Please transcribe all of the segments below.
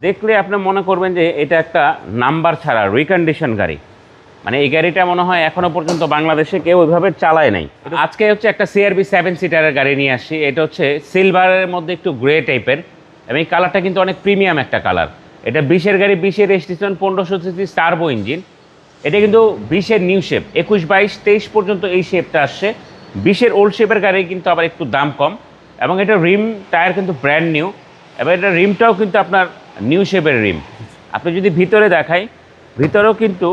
দেখলে আপনি মনে করবেন যে এটা একটা নাম্বার ছাড়া রিকন্ডিশন গাড়ি। মানে এই গাড়িটা মনে হয় এখনো পর্যন্ত বাংলাদেশে কেউ ওইভাবে চালায় নাই। আজকে হচ্ছে একটা সিআরবি 7 সিটারের গাড়ি নিয়ে আসছি। এটা হচ্ছে সিলভারের মধ্যে একটু গ্রে টাইপের এবং এই কালারটা কিন্তু অনেক প্রিমিয়াম একটা কালার। এটা 20-এর গাড়ি, 20-এর রেজিস্ট্রেশন, 1500 সিসি টার্বো ইঞ্জিন। এটা কিন্তু 20-এর নিউ শেপ, 21, 22, 23 পর্যন্ত এই শেপটা আসছে। 20-এর ওল্ড শেপের গাড়ি কিন্তু আবার একটু দাম কম এবং এটা রিম টায়ার কিন্তু ব্র্যান্ড নিউ এবং এটা রিমটাও কিন্তু আপনার নিউ শেপের রিম। আপনি যদি ভিতরে দেখাই, ভিতরেও কিন্তু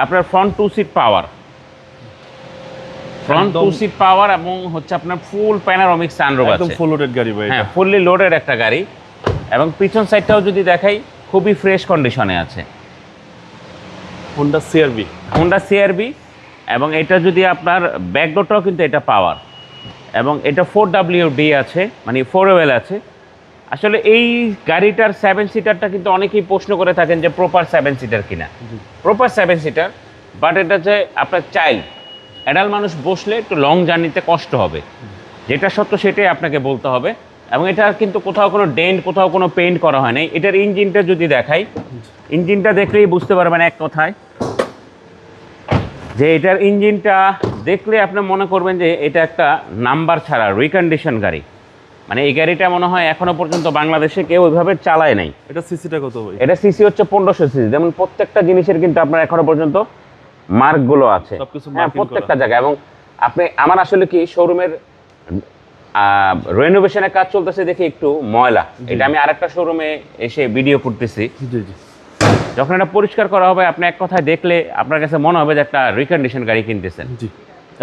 আপনার ফ্রন্ট 2 সিট পাওয়ার, এবং হচ্ছে আপনার ফুল প্যানোরামিক সানরুফ আছে। একদম ফুল লোডেড গাড়ি ভাই। হ্যাঁ, ফুললি লোডেড একটা গাড়ি এবং পিছন সাইডটাও যদি দেখাই খুবই ফ্রেশ কন্ডিশনে আছে। হোন্ডা সিআরবি এবং এটা যদি আপনার ব্যাকডোরটাও কিন্তু এটা পাওয়ার এবং এটা 4WD আছে, মানে 4WL আছে। আসলে এই গাড়িটার 7 সিটারটা কিন্তু অনেকেই প্রশ্ন করে থাকেন যে প্রপার 7 সিটার কিনা। প্রপার 7 সিটার, বাট এটা যে আপনার চাইল্ড অ্যাডাল্ট মানুষ বসলে একটু লং জার্নিতে কষ্ট হবে, যেটা সত্য সেটাই আপনাকে বলতে হবে। এবং এটা কিন্তু কোথাও কোনো ডেন্ট, কোথাও কোনো পেইন্ট করা হয় নাই। এটার ইঞ্জিনটা যদি দেখাই, ইঞ্জিনটা দেখলেই বুঝতে পারবেন এক কথায় যে এটার ইঞ্জিনটা দেখলে আপনি মনে করবেন যে এটা একটা নাম্বার ছাড়া রিকন্ডিশন গাড়ি। মানে এই গাড়িটা মনে হয় এখনো পর্যন্ত বাংলাদেশে কেউ ওইভাবে চালায় নাই। এটা সিসিটা কত ভাই? এটা সিসি হচ্ছে 1500 সিসি। যেমন প্রত্যেকটা জিনিসের কিন্তু আপনার এখনো পর্যন্ত মার্কগুলো আছে, হ্যাঁ, প্রত্যেকটা জায়গায়। এবং আপনি আমার আসলে কি শোরুমের রেনোভেশনের কাজ চলতেছে দেখে একটু ময়লা, এটা আমি আরেকটা শোরুমে এসে ভিডিও করতেছি। যখন এটা পরিষ্কার করা হবে, আপনি এক কথায় দেখলে আপনার কাছে মনে হবে যে একটা রিকন্ডিশন গাড়ি কিনতেছেন।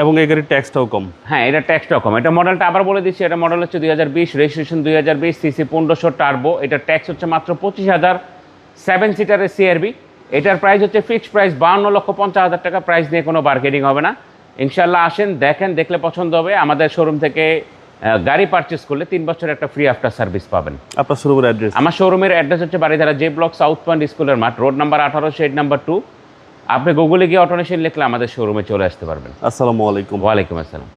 এবং এই গাড়ির ট্যাক্সটাও কম। হ্যাঁ, এটা ট্যাক্সটাও কম। এটা মডেলটা আবার বলে দিচ্ছি, এটা মডেল হচ্ছে 2020, রেজিস্ট্রেশন 2020, সিসি 1500 টার্বো। এটা ট্যাক্স হচ্ছে মাত্র 25,000। 7 সিটারের সিআরবি। এটার প্রাইস হচ্ছে ফিক্সড প্রাইস 52,50,000 টাকা। প্রাইস নিয়ে কোনো বার্গেনিং হবে না। ইনশাল্লাহ আসেন, দেখেন, দেখলে পছন্দ হবে। আমাদের শোরুম থেকে গাড়ি পারচেস করলে 3 বছর একটা ফ্রি আফটার সার্ভিস পাবেন। আপনার শোরুমের অ্যাড্রেস? আমার শোরুমের অ্যাড্রেস হচ্ছে Baridhara J block, south point স্কুলের মাঠ, রোড নাম্বার 18, শেড নাম্বার 2। আপনি গুগলে গিয়ে অটোনেশন লিখলে আমাদের শোরুমে চলে আসতে পারবেন। আসসালামু আলাইকুম। ওয়ালাইকুম আসসালাম।